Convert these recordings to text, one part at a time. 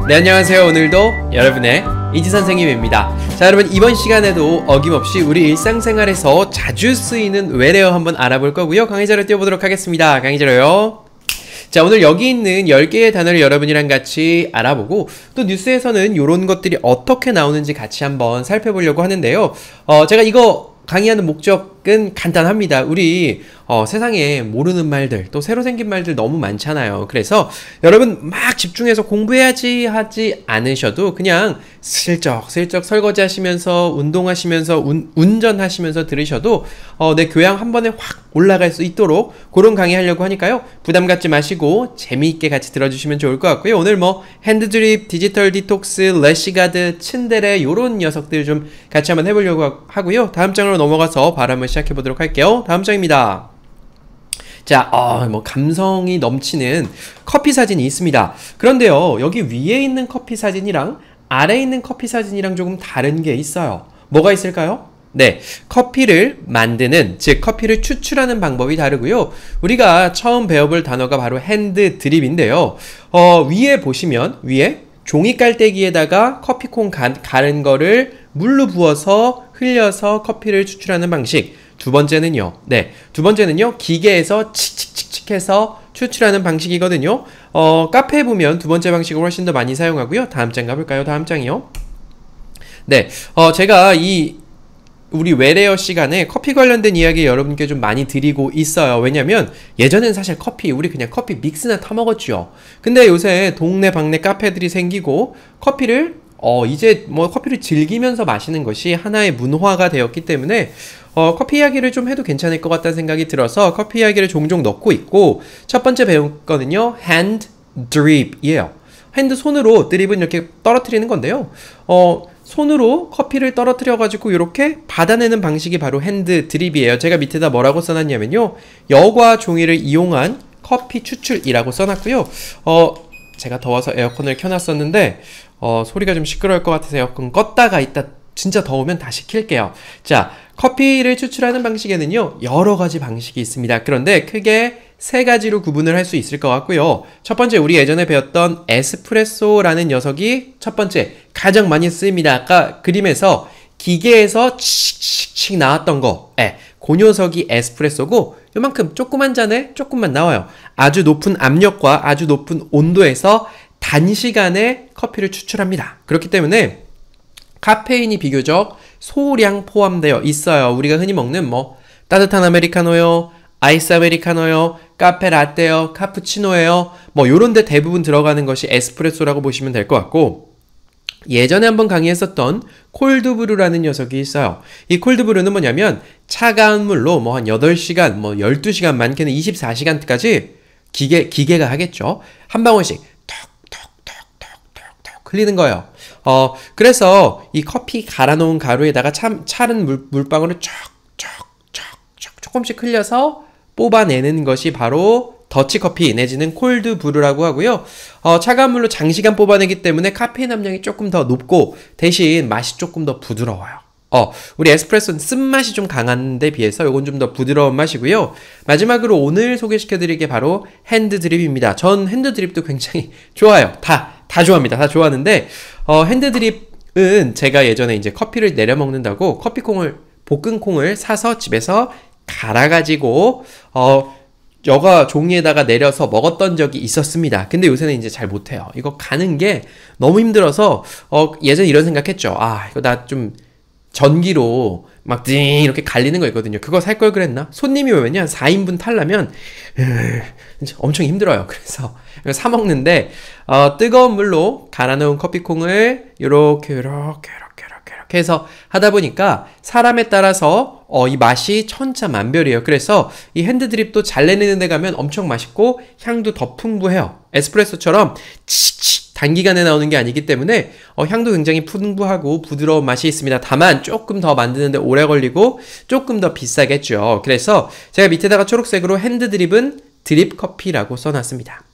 네, 안녕하세요. 오늘도 여러분의 이지 선생님입니다. 자, 여러분, 이번 시간에도 어김없이 우리 일상생활에서 자주 쓰이는 외래어 한번 알아볼 거고요. 강의자료 띄워보도록 하겠습니다. 강의자료요. 자, 오늘 여기 있는 10개의 단어를 여러분이랑 같이 알아보고, 또 뉴스에서는 이런 것들이 어떻게 나오는지 같이 한번 살펴보려고 하는데요. 제가 이거 강의하는 목적은 간단합니다. 우리 세상에 모르는 말들, 또 새로 생긴 말들 너무 많잖아요. 그래서 여러분 막 집중해서 공부해야지 하지 않으셔도 그냥 슬쩍 설거지 하시면서, 운동하시면서, 운전하시면서 들으셔도 내 교양 한 번에 확 올라갈 수 있도록 그런 강의 하려고 하니까요. 부담 갖지 마시고 재미있게 같이 들어주시면 좋을 것 같고요. 오늘 뭐 핸드드립, 디지털 디톡스, 래시가드, 츤데레 요런 녀석들 좀 같이 한번 해보려고 하고요. 다음 장으로 넘어가서 바로 한번 시작해보도록 할게요. 다음 장입니다. 자, 뭐 감성이 넘치는 커피 사진이 있습니다. 그런데요, 여기 위에 있는 커피 사진이랑 아래에 있는 커피 사진이랑 조금 다른 게 있어요. 뭐가 있을까요? 네, 커피를 만드는, 즉 커피를 추출하는 방법이 다르고요. 우리가 처음 배워볼 단어가 바로 핸드 드립인데요. 위에 보시면, 위에 종이 깔때기에다가 커피콩 가른 거를 물로 부어서 흘려서 커피를 추출하는 방식. 두 번째는요, 기계에서 칙칙칙칙 해서 추출하는 방식이거든요. 카페에 보면 두 번째 방식을 훨씬 더 많이 사용하고요. 다음 장 가볼까요? 다음 장이요. 네, 제가 우리 외래어 시간에 커피 관련된 이야기 여러분께 좀 많이 드리고 있어요. 왜냐면 예전엔 사실 우리 그냥 커피 믹스나 타먹었죠. 근데 요새 동네 방네 카페들이 생기고 커피를 이제 뭐 커피를 즐기면서 마시는 것이 하나의 문화가 되었기 때문에 커피 이야기를 좀 해도 괜찮을 것 같다는 생각이 들어서 커피 이야기를 종종 넣고 있고, 첫 번째 배운 거는요, hand drip이에요. 핸드, 손으로, 드립은 이렇게 떨어뜨리는 건데요. 손으로 커피를 떨어뜨려가지고 이렇게 받아내는 방식이 바로 핸드 드립이에요. 제가 밑에다 뭐라고 써놨냐면요, 여과 종이를 이용한 커피 추출이라고 써놨고요. 제가 더워서 에어컨을 켜놨었는데 소리가 좀 시끄러울 것 같아서 에어컨 껐다가 이따 진짜 더우면 다시 킬게요. 자, 커피를 추출하는 방식에는요, 여러 가지 방식이 있습니다. 그런데 크게 세 가지로 구분을 할 수 있을 것 같고요. 첫 번째, 우리 예전에 배웠던 에스프레소라는 녀석이 첫 번째 가장 많이 쓰입니다. 아까 그림에서 기계에서 칙칙칙 나왔던 거, 그 녀석이 에스프레소고, 요만큼 조그만 잔에 조금만 나와요. 아주 높은 압력과 아주 높은 온도에서 단시간에 커피를 추출합니다. 그렇기 때문에 카페인이 비교적 소량 포함되어 있어요. 우리가 흔히 먹는 뭐 따뜻한 아메리카노요, 아이스 아메리카노요, 카페 라떼요, 카푸치노예요, 뭐 요런데 대부분 들어가는 것이 에스프레소라고 보시면 될 것 같고, 예전에 한번 강의했었던 콜드브루라는 녀석이 있어요. 이 콜드브루는 뭐냐면 차가운 물로 뭐 한 8시간, 뭐 12시간, 많게는 24시간까지 기계가 하겠죠. 한 방울씩 톡톡톡톡톡톡 흘리는 거예요. 그래서 이 커피 갈아놓은 가루에다가 차른 물방울을 조금씩 흘려서 뽑아내는 것이 바로 더치커피 내지는 콜드브루라고 하고요. 차가운 물로 장시간 뽑아내기 때문에 카페인 함량이 조금 더 높고 대신 맛이 조금 더 부드러워요. 우리 에스프레소는 쓴맛이 좀 강한 데 비해서 이건 좀 더 부드러운 맛이고요. 마지막으로 오늘 소개시켜드릴 게 바로 핸드드립입니다. 전 핸드드립도 굉장히 좋아요. 다 좋아합니다. 다 좋아하는데 핸드드립은 제가 예전에 이제 커피를 내려 먹는다고 볶은 콩을 사서 집에서 갈아가지고 여과 종이에다가 내려서 먹었던 적이 있었습니다. 근데 요새는 이제 잘 못해요. 이거 가는 게 너무 힘들어서 예전에 이런 생각했죠. 이거 나 좀 전기로 막 이렇게 갈리는 거 있거든요. 그거 살 걸 그랬나? 손님이 오면요, 4인분 탈라면 엄청 힘들어요. 그래서 사 먹는데 뜨거운 물로 갈아놓은 커피콩을 요렇게 해서 하다 보니까 사람에 따라서 이 맛이 천차만별이에요. 그래서 이 핸드드립도 잘 내리는 데 가면 엄청 맛있고 향도 더 풍부해요. 에스프레소처럼 단기간에 나오는 게 아니기 때문에 향도 굉장히 풍부하고 부드러운 맛이 있습니다. 다만 조금 더 만드는데 오래 걸리고 조금 더 비싸겠죠. 그래서 제가 밑에다가 초록색으로 핸드드립은 드립 커피라고 써놨습니다.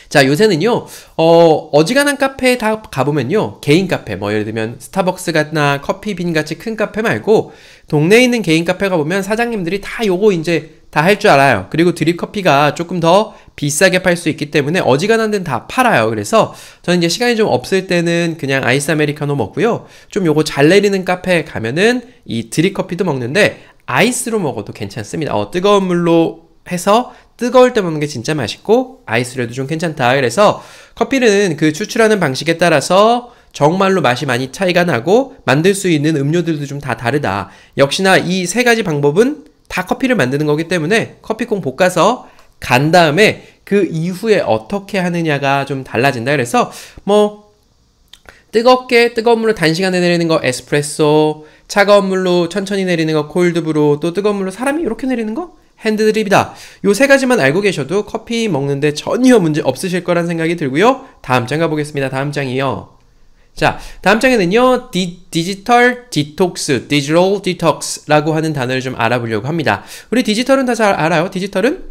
자, 요새는요, 어지간한 카페에 다 가보면요, 개인 카페, 뭐 예를 들면 스타벅스 같나 커피빈 같이 큰 카페 말고 동네에 있는 개인 카페 가보면 사장님들이 다 요거 이제 다 할 줄 알아요. 그리고 드립커피가 조금 더 비싸게 팔 수 있기 때문에 어지간한 데는 다 팔아요. 그래서 저는 이제 시간이 좀 없을 때는 그냥 아이스 아메리카노 먹고요. 좀 요거 잘 내리는 카페에 가면은 이 드립커피도 먹는데 아이스로 먹어도 괜찮습니다. 뜨거운 물로 해서 뜨거울 때 먹는 게 진짜 맛있고 아이스로 해도 좀 괜찮다. 그래서 커피는 그 추출하는 방식에 따라서 정말로 맛이 많이 차이가 나고 만들 수 있는 음료들도 좀 다 다르다. 역시나 이 세 가지 방법은 다 커피를 만드는 거기 때문에 커피콩 볶아서 간 다음에 그 이후에 어떻게 하느냐가 좀 달라진다. 그래서 뭐 뜨거운 물로 단시간에 내리는 거 에스프레소, 차가운 물로 천천히 내리는 거 콜드브루, 또 뜨거운 물로 사람이 이렇게 내리는 거 핸드드립이다. 요 세 가지만 알고 계셔도 커피 먹는데 전혀 문제 없으실 거란 생각이 들고요. 다음 장 가보겠습니다. 다음 장이요. 자, 다음 장에는요, 디지털 디톡스라고 하는 단어를 좀 알아보려고 합니다. 우리 디지털은 다 잘 알아요. 디지털은?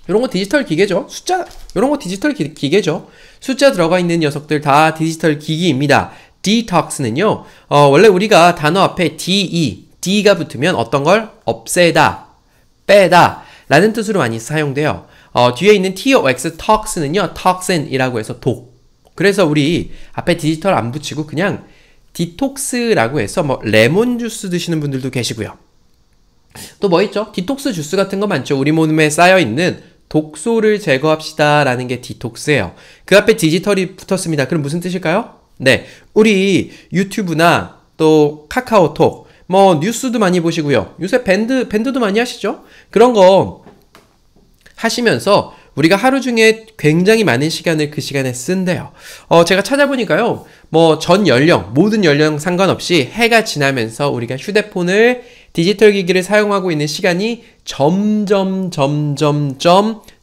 요런 거 디지털 기계죠. 요런 거 디지털 기계죠. 숫자 들어가 있는 녀석들 다 디지털 기기입니다. 디톡스는요, 원래 우리가 단어 앞에 D가 붙으면 어떤 걸 없애다, 빼다 라는 뜻으로 많이 사용돼요. 뒤에 있는 TOX, tox는요, toxin이라고 해서 독. 그래서 우리 앞에 디지털 안 붙이고 그냥 디톡스라고 해서 뭐 레몬 주스 드시는 분들도 계시고요. 또 뭐 있죠? 디톡스 주스 같은 거 많죠. 우리 몸에 쌓여있는 독소를 제거합시다 라는 게 디톡스예요. 그 앞에 디지털이 붙었습니다. 그럼 무슨 뜻일까요? 네, 우리 유튜브나 또 카카오톡, 뭐 뉴스도 많이 보시고요. 요새 밴드도 많이 하시죠? 그런 거 하시면서 우리가 하루 중에 굉장히 많은 시간을 그 시간에 쓴대요. 제가 찾아보니까요, 뭐 전 연령, 모든 연령 상관없이 해가 지나면서 우리가 휴대폰을 디지털 기기를 사용하고 있는 시간이 점점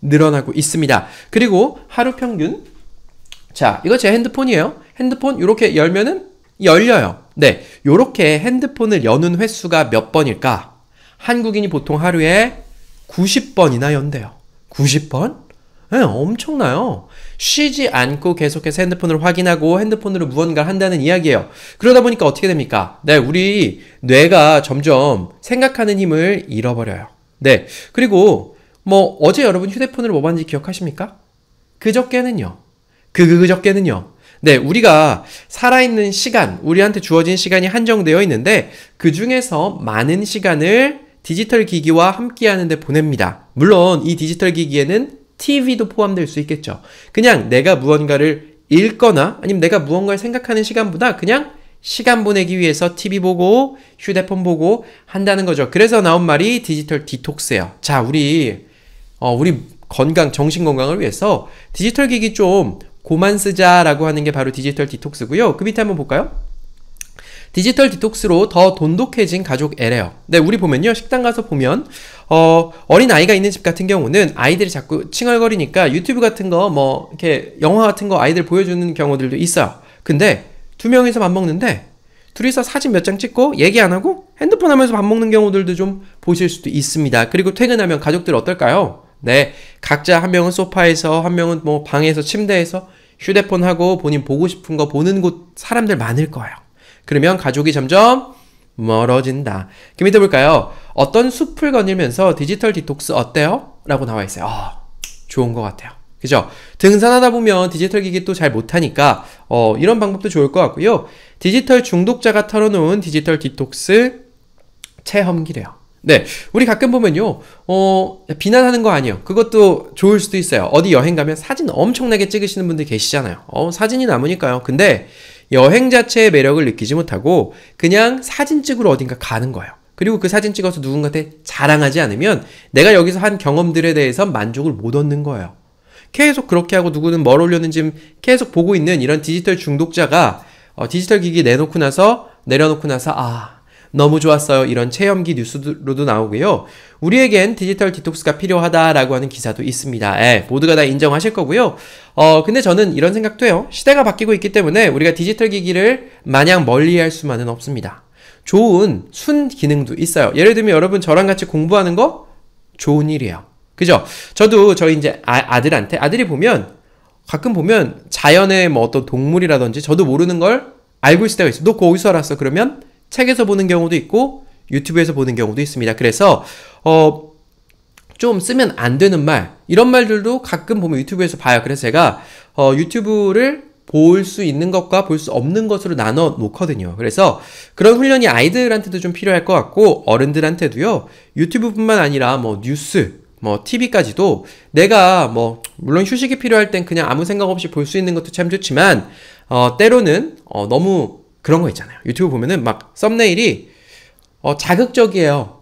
늘어나고 있습니다. 그리고 하루 평균, 자, 이거 제 핸드폰이에요. 핸드폰 이렇게 열면은 열려요. 네, 요렇게 핸드폰을 여는 횟수가 몇 번일까? 한국인이 보통 하루에 90번이나 연대요. 90번? 네, 엄청나요. 쉬지 않고 계속해서 핸드폰을 확인하고 핸드폰으로 무언가를 한다는 이야기예요. 그러다 보니까 어떻게 됩니까? 네, 우리 뇌가 점점 생각하는 힘을 잃어버려요. 네, 그리고 뭐 어제 여러분 휴대폰을 뭐 봤는지 기억하십니까? 그저께는요. 그저께는요. 네, 우리가 살아있는 시간, 우리한테 주어진 시간이 한정되어 있는데 그 중에서 많은 시간을 디지털 기기와 함께 하는데 보냅니다. 물론 이 디지털 기기에는 TV도 포함될 수 있겠죠. 그냥 내가 무언가를 읽거나 아니면 내가 무언가를 생각하는 시간보다 그냥 시간 보내기 위해서 TV 보고 휴대폰 보고 한다는 거죠. 그래서 나온 말이 디지털 디톡스예요. 자, 우리 건강, 정신 건강을 위해서 디지털 기기 좀 고만 쓰자라고 하는 게 바로 디지털 디톡스고요. 그 밑에 한번 볼까요? 디지털 디톡스로 더 돈독해진 가족 애래요. 네, 우리 보면요. 식당 가서 보면 어린 아이가 있는 집 같은 경우는 아이들이 자꾸 칭얼거리니까 유튜브 같은 거 뭐 이렇게 영화 같은 거 아이들 보여주는 경우들도 있어요. 근데 두 명이서 밥 먹는데 둘이서 사진 몇 장 찍고 얘기 안 하고 핸드폰 하면서 밥 먹는 경우들도 좀 보실 수도 있습니다. 그리고 퇴근하면 가족들 어떨까요? 네, 각자 한 명은 소파에서, 한 명은 뭐 방에서, 침대에서 휴대폰 하고 본인 보고 싶은 거 보는 곳 사람들 많을 거예요. 그러면 가족이 점점 멀어진다. 그 밑에 볼까요? 어떤 숲을 거닐면서 디지털 디톡스 어때요? 라고 나와 있어요. 좋은 것 같아요. 그죠? 등산하다 보면 디지털 기기 또 잘 못하니까 이런 방법도 좋을 것 같고요. 디지털 중독자가 털어놓은 디지털 디톡스 체험기래요. 네, 우리 가끔 보면요, 비난하는 거 아니에요. 그것도 좋을 수도 있어요. 어디 여행 가면 사진 엄청나게 찍으시는 분들 계시잖아요. 사진이 남으니까요. 근데 여행 자체의 매력을 느끼지 못하고 그냥 사진 찍으러 어딘가 가는 거예요. 그리고 그 사진 찍어서 누군가한테 자랑하지 않으면 내가 여기서 한 경험들에 대해서 만족을 못 얻는 거예요. 계속 그렇게 하고 누구는 뭘 올렸는지 계속 보고 있는 이런 디지털 중독자가 디지털 기기 내놓고 나서 내려놓고 나서 너무 좋았어요. 이런 체험기 뉴스로도 나오고요. 우리에겐 디지털 디톡스가 필요하다라고 하는 기사도 있습니다. 모두가 다 인정하실 거고요. 근데 저는 이런 생각도 해요. 시대가 바뀌고 있기 때문에 우리가 디지털 기기를 마냥 멀리할 수만은 없습니다. 좋은 순 기능도 있어요. 예를 들면 여러분 저랑 같이 공부하는 거 좋은 일이에요. 그죠? 저도 저희 이제 아들이 보면 가끔 보면 자연의 뭐 어떤 동물이라든지 저도 모르는 걸 알고 있을 때가 있어요. 너 그거 어디서 알았어? 그러면 책에서 보는 경우도 있고 유튜브에서 보는 경우도 있습니다. 그래서 좀 쓰면 안 되는 말, 이런 말들도 가끔 보면 유튜브에서 봐요. 그래서 제가 유튜브를 볼 수 있는 것과 볼 수 없는 것으로 나눠 놓거든요. 그래서 그런 훈련이 아이들한테도 좀 필요할 것 같고, 어른들한테도요. 유튜브뿐만 아니라 뭐 뉴스, 뭐 TV까지도 내가 뭐 물론 휴식이 필요할 땐 그냥 아무 생각 없이 볼 수 있는 것도 참 좋지만, 때로는 너무 그런 거 있잖아요. 유튜브 보면은 막 썸네일이 자극적이에요.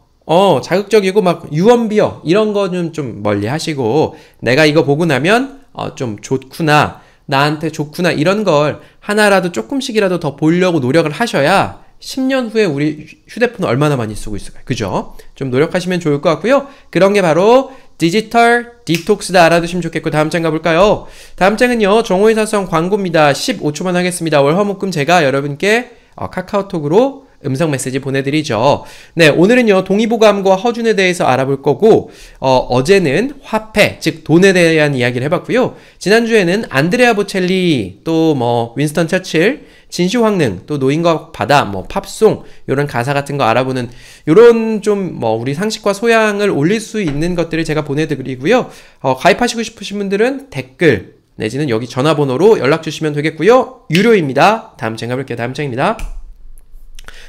자극적이고 막 유언비어 이런 거는 좀 멀리 하시고, 내가 이거 보고 나면 좀 좋구나, 나한테 좋구나, 이런 걸 하나라도 조금씩이라도 더 보려고 노력을 하셔야 10년 후에 우리 휴대폰 얼마나 많이 쓰고 있을까요? 그죠? 좀 노력하시면 좋을 것 같고요. 그런 게 바로 디지털 디톡스다 알아두시면 좋겠고, 다음 장 가볼까요? 다음 장은요, 정오의 사성 광고입니다. 15초만 하겠습니다. 월화목금 제가 여러분께 카카오톡으로 음성 메시지 보내드리죠. 네, 오늘은요, 동의보감과 허준에 대해서 알아볼 거고, 어제는 화폐, 즉 돈에 대한 이야기를 해봤고요. 지난주에는 안드레아 보첼리, 또 뭐 윈스턴 처칠, 진시황릉, 또 노인과 바다, 뭐 팝송, 요런 가사 같은 거 알아보는 요런 좀 뭐 우리 상식과 소양을 올릴 수 있는 것들을 제가 보내드리고요. 가입하시고 싶으신 분들은 댓글 내지는 여기 전화번호로 연락 주시면 되겠고요. 유료입니다. 다음 장 가볼게요. 다음 장입니다.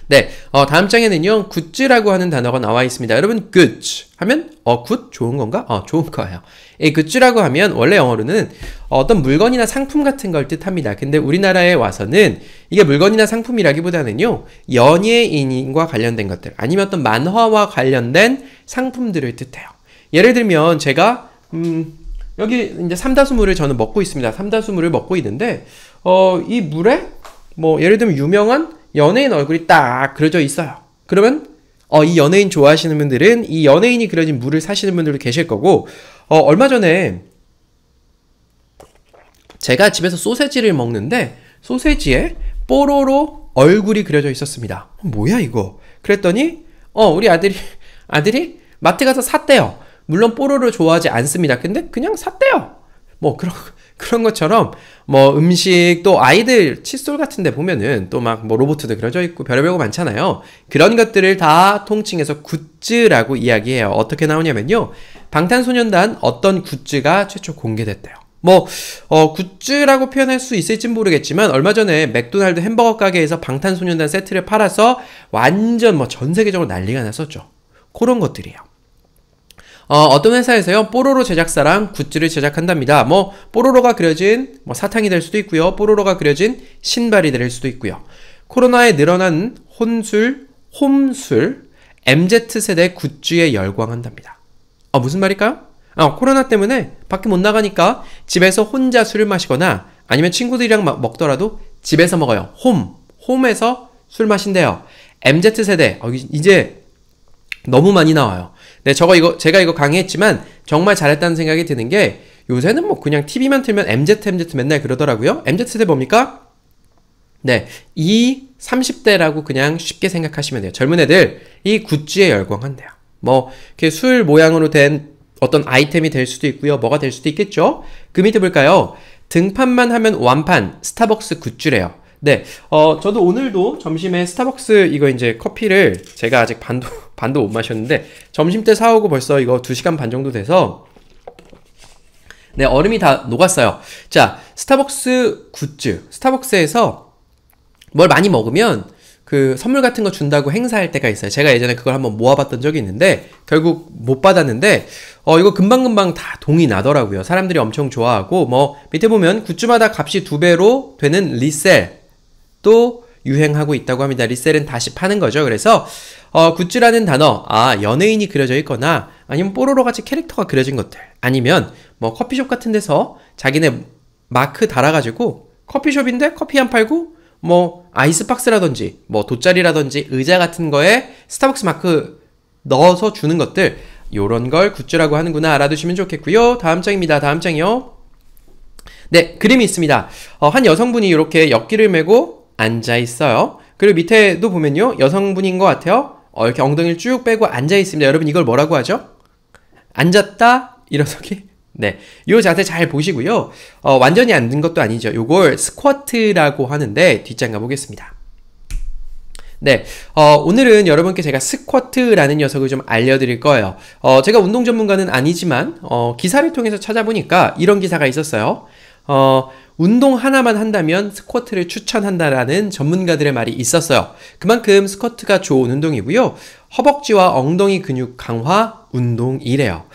네, 다음 장에는요, 굿즈라고 하는 단어가 나와 있습니다. 여러분, 굿즈 하면, 굿? 좋은 건가? 좋은 거예요. 이 굿즈라고 하면, 원래 영어로는 어떤 물건이나 상품 같은 걸 뜻합니다. 근데 우리나라에 와서는 이게 물건이나 상품이라기보다는요, 연예인과 관련된 것들, 아니면 어떤 만화와 관련된 상품들을 뜻해요. 예를 들면, 제가, 여기 이제 삼다수물을 저는 먹고 있습니다. 삼다수물을 먹고 있는데, 이 물에, 뭐, 예를 들면 유명한 연예인 얼굴이 딱 그려져 있어요. 그러면 이 연예인 좋아하시는 분들은 이 연예인이 그려진 물을 사시는 분들도 계실 거고, 얼마 전에 제가 집에서 소세지를 먹는데 소세지에 뽀로로 얼굴이 그려져 있었습니다. 뭐야 이거? 그랬더니 우리 아들이 마트 가서 샀대요. 물론 뽀로로 좋아하지 않습니다. 근데 그냥 샀대요. 뭐 그런 것처럼 뭐 음식, 또 아이들 칫솔 같은 데 보면은 또 막 뭐 로봇도 그려져 있고 별의별 거 많잖아요. 그런 것들을 다 통칭해서 굿즈라고 이야기해요. 어떻게 나오냐면요, 방탄소년단 어떤 굿즈가 최초 공개됐대요. 뭐 굿즈라고 표현할 수 있을진 모르겠지만, 얼마 전에 맥도날드 햄버거 가게에서 방탄소년단 세트를 팔아서 완전 뭐 전 세계적으로 난리가 났었죠. 그런 것들이에요. 어떤 회사에서요, 뽀로로 제작사랑 굿즈를 제작한답니다. 뭐 뽀로로가 그려진 뭐 사탕이 될 수도 있고요, 뽀로로가 그려진 신발이 될 수도 있고요. 코로나에 늘어난 홈술 MZ세대 굿즈에 열광한답니다. 무슨 말일까요? 코로나 때문에 밖에 못 나가니까 집에서 혼자 술을 마시거나 아니면 친구들이랑 먹더라도 집에서 먹어요. 홈에서 술 마신대요. MZ세대, 이제 너무 많이 나와요. 네, 제가 이거 강의했지만 정말 잘했다는 생각이 드는 게, 요새는 뭐 그냥 TV만 틀면 MZ 맨날 그러더라고요. MZ세대 뭡니까? 네, 30대라고 그냥 쉽게 생각하시면 돼요. 젊은 애들, 이 굿즈에 열광한대요. 뭐, 이렇게 술 모양으로 된 어떤 아이템이 될 수도 있고요. 뭐가 될 수도 있겠죠? 그 밑에 볼까요? 등판만 하면 완판, 스타벅스 굿즈래요. 네, 저도 오늘도 점심에 스타벅스 이거 이제 커피를 제가 아직 반도 못 마셨는데, 점심 때 사오고 벌써 이거 2시간 반 정도 돼서, 네, 얼음이 다 녹았어요. 자, 스타벅스 굿즈. 스타벅스에서 뭘 많이 먹으면 그 선물 같은 거 준다고 행사할 때가 있어요. 제가 예전에 그걸 한번 모아봤던 적이 있는데, 결국 못 받았는데, 이거 금방금방 다 동이 나더라고요. 사람들이 엄청 좋아하고, 뭐, 밑에 보면 굿즈마다 값이 2배로 되는 리셀 또 유행하고 있다고 합니다. 리셀은 다시 파는 거죠. 그래서 굿즈라는 단어, 연예인이 그려져 있거나 아니면 뽀로로 같이 캐릭터가 그려진 것들, 아니면 뭐 커피숍 같은 데서 자기네 마크 달아가지고, 커피숍인데 커피 안 팔고 뭐 아이스박스라든지 뭐 돗자리라든지 의자 같은 거에 스타벅스 마크 넣어서 주는 것들, 요런 걸 굿즈라고 하는구나 알아두시면 좋겠고요. 다음 장입니다. 다음 장이요. 네, 그림이 있습니다. 한 여성분이 이렇게 역기를 메고 앉아 있어요. 그리고 밑에도 보면요, 여성분인 것 같아요. 이렇게 엉덩이를 쭉 빼고 앉아 있습니다. 여러분, 이걸 뭐라고 하죠? 앉았다 일어서기. 네, 이 자세 잘 보시고요. 완전히 앉은 것도 아니죠. 요걸 스쿼트라고 하는데, 뒷장 가보겠습니다. 네, 오늘은 여러분께 제가 스쿼트라는 녀석을 좀 알려드릴 거예요. 제가 운동 전문가는 아니지만, 기사를 통해서 찾아보니까 이런 기사가 있었어요. 운동 하나만 한다면 스쿼트를 추천한다라는 전문가들의 말이 있었어요. 그만큼 스쿼트가 좋은 운동이고요. 허벅지와 엉덩이 근육 강화 운동이래요.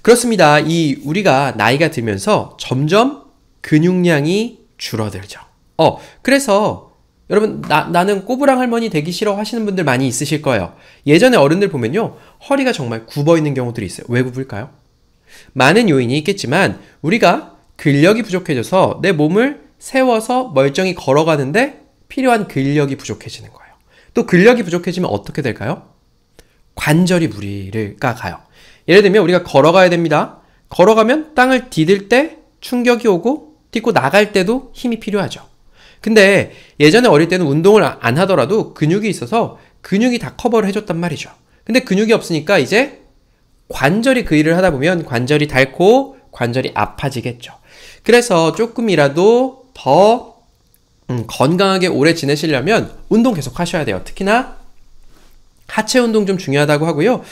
그렇습니다. 우리가 나이가 들면서 점점 근육량이 줄어들죠. 그래서 여러분 나는 꼬부랑 할머니 되기 싫어 하시는 분들 많이 있으실 거예요. 예전에 어른들 보면요. 허리가 정말 굽어 있는 경우들이 있어요. 왜 굽을까요? 많은 요인이 있겠지만 우리가 근력이 부족해져서 내 몸을 세워서 멀쩡히 걸어가는데 필요한 근력이 부족해지는 거예요. 또 근력이 부족해지면 어떻게 될까요? 관절이 무리를 가요. 예를 들면 우리가 걸어가야 됩니다. 걸어가면 땅을 디딜 때 충격이 오고 딛고 나갈 때도 힘이 필요하죠. 근데 예전에 어릴 때는 운동을 안 하더라도 근육이 있어서 근육이 다 커버를 해줬단 말이죠. 근데 근육이 없으니까 이제 관절이 그 일을 하다 보면 관절이 닳고 관절이 아파지겠죠. 그래서 조금이라도 더 건강하게 오래 지내시려면 운동 계속 하셔야 돼요. 특히나 하체 운동 좀 중요하다고 하고요.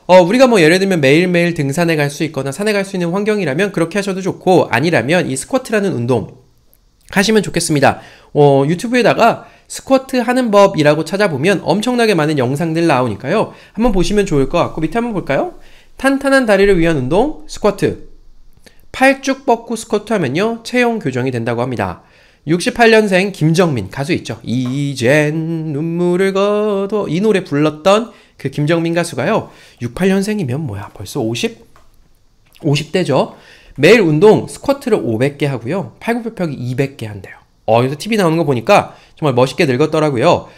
우리가 뭐 예를 들면 매일매일 등산에 갈 수 있거나 산에 갈 수 있는 환경이라면 그렇게 하셔도 좋고, 아니라면 이 스쿼트라는 운동 하시면 좋겠습니다. 유튜브에다가 스쿼트 하는 법이라고 찾아보면 엄청나게 많은 영상들 나오니까요. 한번 보시면 좋을 것 같고, 밑에 한번 볼까요? 탄탄한 다리를 위한 운동 스쿼트. 팔 쭉 뻗고 스쿼트 하면요 체형 교정이 된다고 합니다. 68년생 김정민 가수 있죠. 이젠 눈물을 거둬, 이 노래 불렀던 그 김정민 가수가요 68년생이면 뭐야 벌써 50대죠. 매일 운동 스쿼트를 500개 하고요 팔굽혀펴기 200개 한대요. 그래서 TV 나오는 거 보니까 정말 멋있게 늙었더라고요.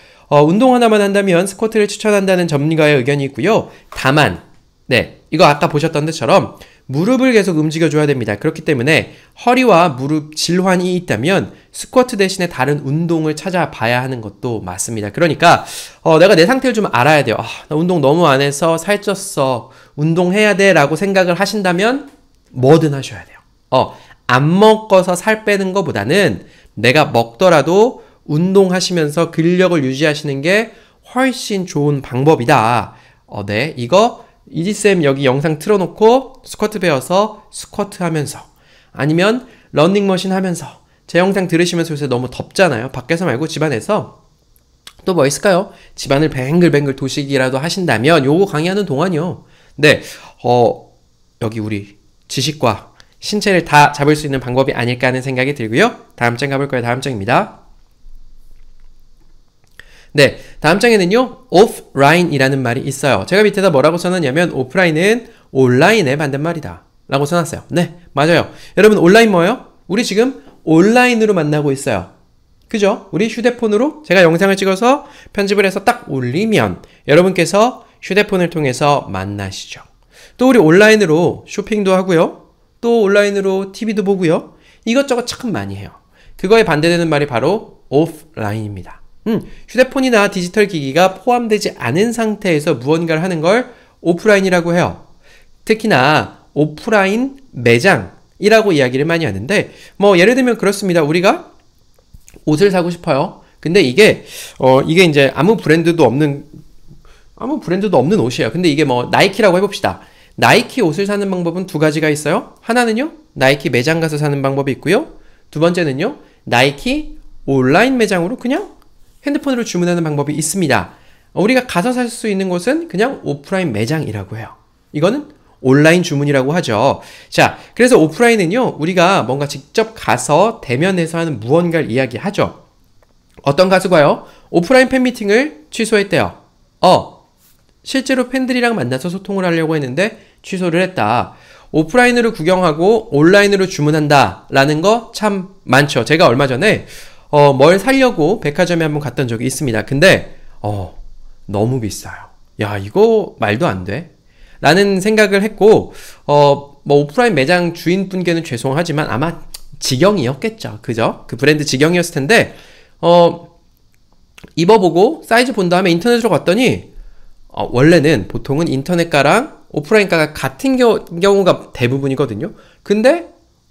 운동 하나만 한다면 스쿼트를 추천한다는 전문가의 의견이 있고요. 다만 이거 아까 보셨던 데처럼 무릎을 계속 움직여줘야 됩니다. 그렇기 때문에 허리와 무릎 질환이 있다면 스쿼트 대신에 다른 운동을 찾아봐야 하는 것도 맞습니다. 그러니까 내가 내 상태를 좀 알아야 돼요. 나 운동 너무 안 해서 살쪘어. 운동해야 돼 라고 생각을 하신다면 뭐든 하셔야 돼요. 안 먹어서 살 빼는 것보다는 내가 먹더라도 운동하시면서 근력을 유지하시는 게 훨씬 좋은 방법이다. 이거 이지쌤 여기 영상 틀어놓고 스쿼트 배워서 스쿼트 하면서, 아니면 러닝머신 하면서, 제 영상 들으시면서 요새 너무 덥잖아요. 밖에서 말고 집안에서 또 뭐 있을까요? 집안을 뱅글뱅글 도시기라도 하신다면 요거 강의하는 동안이요. 여기 우리 지식과 신체를 다 잡을 수 있는 방법이 아닐까 하는 생각이 들고요. 다음 장 가볼 거예요. 다음 장입니다. 다음 장에는요 오프라인이라는 말이 있어요. 제가 밑에다 뭐라고 써놨냐면 오프라인은 온라인의 반대말이다 라고 써놨어요. 네, 맞아요. 여러분 온라인 뭐예요? 우리 지금 온라인으로 만나고 있어요. 그죠? 우리 휴대폰으로 제가 영상을 찍어서 편집을 해서 딱 올리면 여러분께서 휴대폰을 통해서 만나시죠. 또 우리 온라인으로 쇼핑도 하고요. 또 온라인으로 TV도 보고요. 이것저것 참 많이 해요. 그거에 반대되는 말이 바로 오프라인입니다. 휴대폰이나 디지털 기기가 포함되지 않은 상태에서 무언가를 하는 걸 오프라인이라고 해요. 특히나 오프라인 매장이라고 이야기를 많이 하는데, 뭐 예를 들면 그렇습니다. 우리가 옷을 사고 싶어요. 근데 이게 이제 아무 브랜드도 없는 옷이에요. 근데 이게 뭐 나이키라고 해봅시다. 나이키 옷을 사는 방법은 두 가지가 있어요. 하나는요 나이키 매장 가서 사는 방법이 있고요. 두 번째는요 나이키 온라인 매장으로 그냥 핸드폰으로 주문하는 방법이 있습니다. 우리가 가서 살 수 있는 곳은 그냥 오프라인 매장이라고 해요. 이거는 온라인 주문이라고 하죠. 자, 그래서 오프라인은요 우리가 뭔가 직접 가서 대면해서 하는 무언가를 이야기하죠. 어떤 가수가요 오프라인 팬미팅을 취소했대요. 실제로 팬들이랑 만나서 소통을 하려고 했는데 취소를 했다. 오프라인으로 구경하고 온라인으로 주문한다 라는 거 참 많죠. 제가 얼마 전에 뭘 사려고 백화점에 한번 갔던 적이 있습니다. 근데 너무 비싸요. 야, 이거 말도 안 돼 라는 생각을 했고, 뭐 오프라인 매장 주인분께는 죄송하지만 아마 직영이었겠죠. 그죠? 그 브랜드 직영이었을 텐데 입어보고 사이즈 본 다음에 인터넷으로 갔더니 원래는 보통은 인터넷가랑 오프라인가가 같은 경우가 대부분이거든요. 근데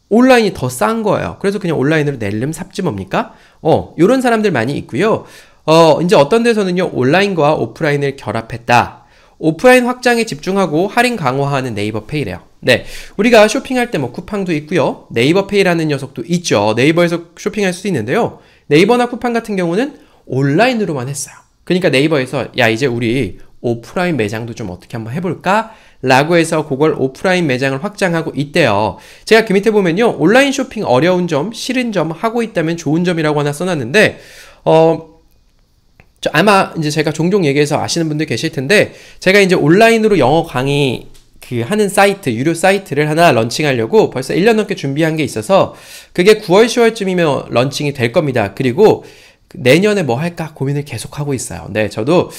온라인이 더 싼 거예요. 그래서 그냥 온라인으로 낼름 삽지 뭡니까? 요런 사람들 많이 있고요. 이제 어떤 데서는요, 온라인과 오프라인을 결합했다. 오프라인 확장에 집중하고 할인 강화하는 네이버페이래요. 네, 우리가 쇼핑할 때 뭐 쿠팡도 있고요. 네이버페이라는 녀석도 있죠. 네이버에서 쇼핑할 수도 있는데요. 네이버나 쿠팡 같은 경우는 온라인으로만 했어요. 그러니까 네이버에서 야, 이제 우리 오프라인 매장도 좀 어떻게 한번 해볼까? 라고 해서 그걸 오프라인 매장을 확장하고 있대요. 제가 그 밑에 보면요, 온라인 쇼핑 어려운 점, 싫은 점, 하고 있다면 좋은 점이라고 하나 써놨는데, 아마 이제 제가 종종 얘기해서 아시는 분들 계실 텐데, 제가 이제 온라인으로 영어 강의 하는 사이트, 유료 사이트를 하나 런칭하려고 벌써 1년 넘게 준비한 게 있어서, 그게 9월, 10월쯤이면 런칭이 될 겁니다. 그리고 내년에 뭐 할까 고민을 계속 하고 있어요. 네, 저도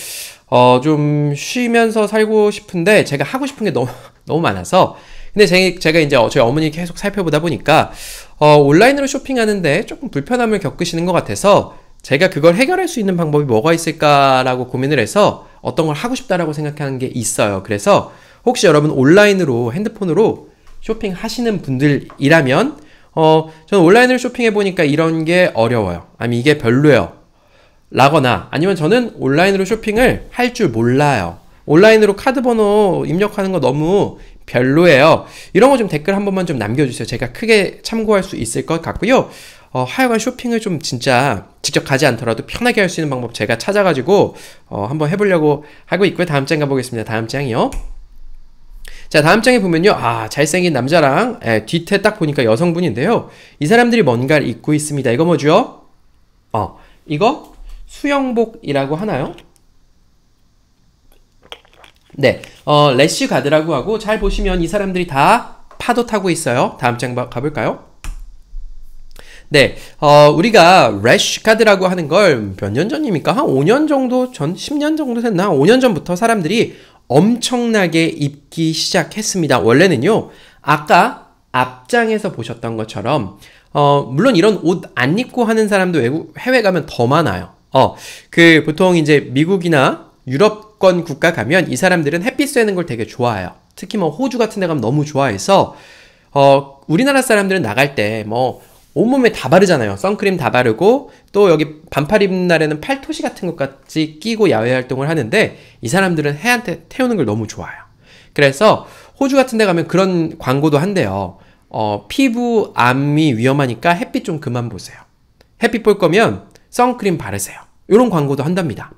좀 쉬면서 살고 싶은데 제가 하고 싶은 게 너무 많아서, 근데 제가 이제 저희 어머니 계속 살펴보다 보니까 온라인으로 쇼핑하는데 조금 불편함을 겪으시는 것 같아서 제가 그걸 해결할 수 있는 방법이 뭐가 있을까라고 고민을 해서 어떤 걸 하고 싶다라고 생각하는 게 있어요. 그래서 혹시 여러분 온라인으로 핸드폰으로 쇼핑하시는 분들이라면 저는 온라인으로 쇼핑해보니까 이런 게 어려워요. 아니면 이게 별로예요. 라거나 아니면 저는 온라인으로 쇼핑을 할 줄 몰라요. 온라인으로 카드 번호 입력하는 거 너무 별로예요. 이런 거 좀 댓글 한 번만 좀 남겨주세요. 제가 크게 참고할 수 있을 것 같고요. 하여간 쇼핑을 좀 진짜 직접 가지 않더라도 편하게 할 수 있는 방법 제가 찾아가지고 한번 해보려고 하고 있고요. 다음 장 가보겠습니다. 다음 장이요. 자, 다음 장에 보면요. 잘생긴 남자랑 뒤태 딱 보니까 여성분인데요. 이 사람들이 뭔가를 입고 있습니다. 이거 뭐죠? 이거 수영복이라고 하나요? 네, 래쉬 가드라고 하고, 잘 보시면 이 사람들이 다 파도 타고 있어요. 다음 장 가볼까요? 네, 우리가 래쉬 가드라고 하는 걸 몇 년 전입니까? 한 5년 정도 전, 10년 정도 됐나? 5년 전부터 사람들이 엄청나게 입기 시작했습니다. 원래는요, 아까 앞장에서 보셨던 것처럼, 물론 이런 옷 안 입고 하는 사람도 해외 가면 더 많아요. 보통 이제 미국이나 유럽권 국가 가면 이 사람들은 햇빛 쐬는 걸 되게 좋아해요. 특히 뭐 호주 같은 데 가면 너무 좋아해서, 우리나라 사람들은 나갈 때 온몸에 다 바르잖아요. 선크림 다 바르고, 또 여기 반팔 입는 날에는 팔토시 같은 것까지 끼고 야외 활동을 하는데, 이 사람들은 해한테 태우는 걸 너무 좋아해요. 그래서 호주 같은 데 가면 그런 광고도 한대요. 피부 암이 위험하니까 햇빛 좀 그만 보세요. 햇빛 볼 거면 선크림 바르세요. 이런 광고도 한답니다.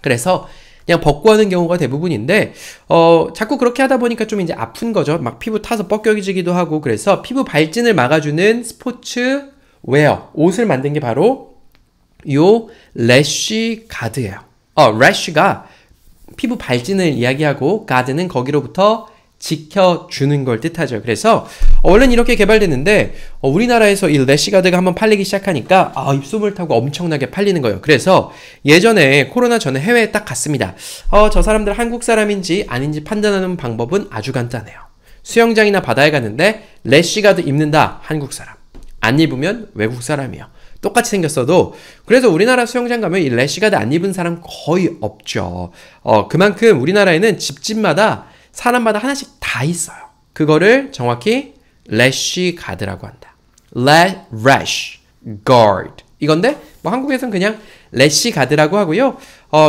그래서 그냥 벗고 하는 경우가 대부분인데, 자꾸 그렇게 하다 보니까 좀 이제 아픈 거죠. 막 피부 타서 뻐겨지기도 하고, 그래서 피부 발진을 막아주는 스포츠 웨어, 옷을 만든 게 바로 요 래쉬 가드예요. 래쉬가 피부 발진을 이야기하고, 가드는 거기로부터 지켜주는 걸 뜻하죠. 그래서 원래는 이렇게 개발됐는데 우리나라에서 이 래쉬 가드가 한번 팔리기 시작하니까 입소문을 타고 엄청나게 팔리는 거예요. 그래서 예전에 코로나 전에 해외에 딱 갔습니다. 저 사람들 한국 사람인지 아닌지 판단하는 방법은 아주 간단해요. 수영장이나 바다에 갔는데 래쉬 가드 입는다, 한국 사람. 안 입으면 외국 사람이에요. 똑같이 생겼어도. 그래서 우리나라 수영장 가면 이 래쉬 가드 안 입은 사람 거의 없죠. 그만큼 우리나라에는 집집마다 사람마다 하나씩 다 있어요. 그거를 정확히 래쉬 가드라고 한다. rash guard 이건데 뭐 한국에서는 그냥 래쉬 가드라고 하고요.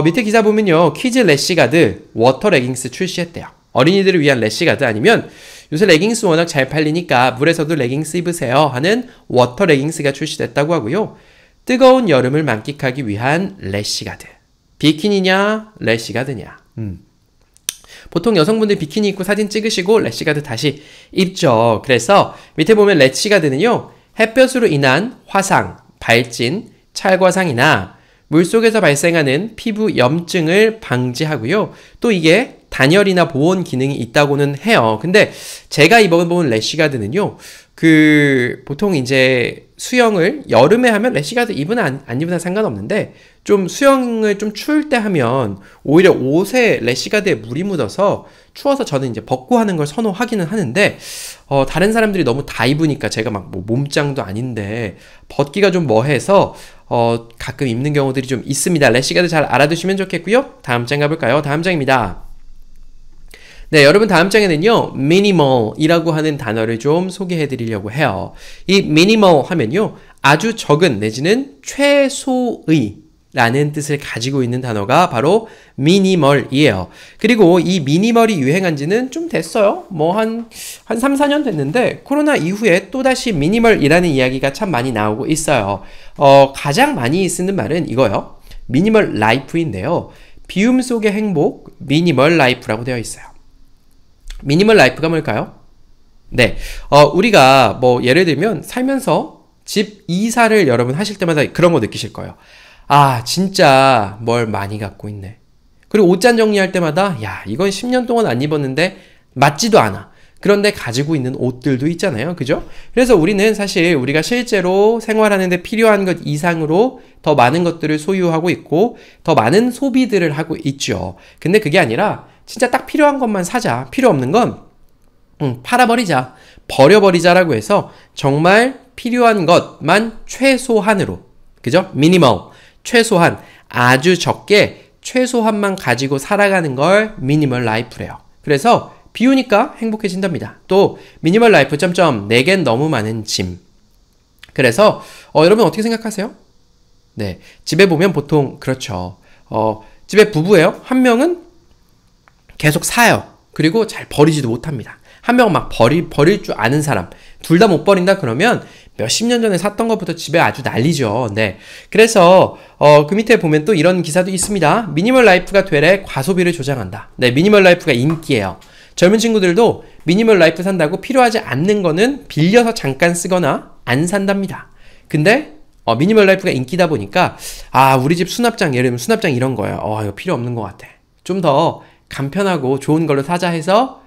밑에 기사 보면요, 키즈 래쉬 가드 워터 레깅스 출시했대요. 어린이들을 위한 래쉬 가드, 아니면 요새 레깅스 워낙 잘 팔리니까 물에서도 레깅스 입으세요 하는 워터 레깅스가 출시됐다고 하고요. 뜨거운 여름을 만끽하기 위한 래쉬 가드. 비키니냐 래쉬 가드냐. 보통 여성분들 비키니 입고 사진 찍으시고 래쉬가드 다시 입죠. 그래서 밑에 보면 래쉬가드는요, 햇볕으로 인한 화상, 발진, 찰과상이나 물속에서 발생하는 피부 염증을 방지하고요. 또 이게 단열이나 보온 기능이 있다고는 해요. 근데 제가 입어본 래쉬가드는요, 보통 이제 수영을 여름에 하면 래쉬가드 입으나 안 입으나 상관없는데, 좀 수영을 좀 추울 때 하면 오히려 옷에 래쉬가드에 물이 묻어서 추워서 저는 이제 벗고 하는 걸 선호하기는 하는데, 다른 사람들이 너무 다 입으니까 제가 막 뭐 몸짱도 아닌데 벗기가 좀 뭐해서 가끔 입는 경우들이 좀 있습니다. 래쉬가드 잘 알아두시면 좋겠고요. 다음 장 가볼까요? 다음 장입니다. 네, 여러분 다음 장에는요, minimal이라고 하는 단어를 좀 소개해 드리려고 해요. 이 minimal 하면요, 아주 적은 내지는 최소의 라는 뜻을 가지고 있는 단어가 바로 미니멀이에요. 그리고 이 미니멀이 유행한 지는 좀 됐어요. 뭐 한 3, 4년 됐는데 코로나 이후에 또다시 미니멀이라는 이야기가 참 많이 나오고 있어요. 가장 많이 쓰는 말은 이거요. 미니멀 라이프인데요. 비움 속의 행복, 미니멀 라이프라고 되어 있어요. 미니멀 라이프가 뭘까요? 네, 우리가 뭐 예를 들면 살면서 집 이사를 여러분 하실 때마다 그런 거 느끼실 거예요. 아, 진짜 뭘 많이 갖고 있네. 그리고 옷잔 정리할 때마다 야, 이건 10년 동안 안 입었는데 맞지도 않아. 그런데 가지고 있는 옷들도 있잖아요. 그죠? 그래서 우리는 사실 우리가 실제로 생활하는데 필요한 것 이상으로 더 많은 것들을 소유하고 있고 더 많은 소비들을 하고 있죠. 근데 그게 아니라 진짜 딱 필요한 것만 사자. 필요 없는 건 팔아버리자. 버려버리자라고 해서 정말 필요한 것만 최소한으로, 그죠? 미니멀, 최소한, 아주 적게 최소한만 가지고 살아가는 걸 미니멀 라이프래요. 그래서 비우니까 행복해진답니다. 또 미니멀 라이프 점점 내겐 너무 많은 짐. 그래서 여러분 어떻게 생각하세요? 네, 집에 보면 보통 그렇죠. 집에 부부예요. 한 명은 계속 사요. 그리고 잘 버리지도 못합니다. 한 명은 막 버릴 줄 아는 사람. 둘 다 못 버린다 그러면 몇십 년 전에 샀던 것부터 집에 아주 난리죠. 네. 그래서, 그 밑에 보면 또 이런 기사도 있습니다. 미니멀 라이프가 되래 과소비를 조장한다. 네. 미니멀 라이프가 인기예요. 젊은 친구들도 미니멀 라이프 산다고 필요하지 않는 거는 빌려서 잠깐 쓰거나 안 산답니다. 근데, 미니멀 라이프가 인기다 보니까, 아, 우리 집 수납장, 예를 들면 수납장 이런 거예요. 이거 필요 없는 것 같아. 좀 더 간편하고 좋은 걸로 사자 해서,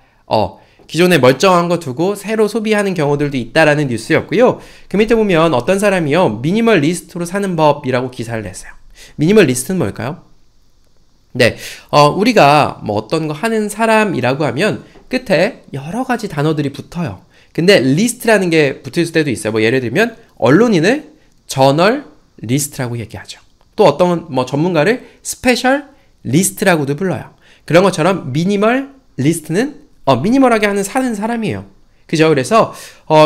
기존에 멀쩡한 거 두고 새로 소비하는 경우들도 있다라는 뉴스였고요. 그 밑에 보면 어떤 사람이요. 미니멀리스트로 사는 법이라고 기사를 냈어요. 미니멀리스트는 뭘까요? 네, 우리가 뭐 어떤 거 하는 사람이라고 하면 끝에 여러 가지 단어들이 붙어요. 근데 리스트라는 게 붙을 때도 있어요. 뭐 예를 들면 언론인을 저널리스트라고 얘기하죠. 또 어떤 뭐 전문가를 스페셜 리스트라고도 불러요. 그런 것처럼 미니멀리스트는 미니멀하게 사는 사람이에요. 그죠? 그래서,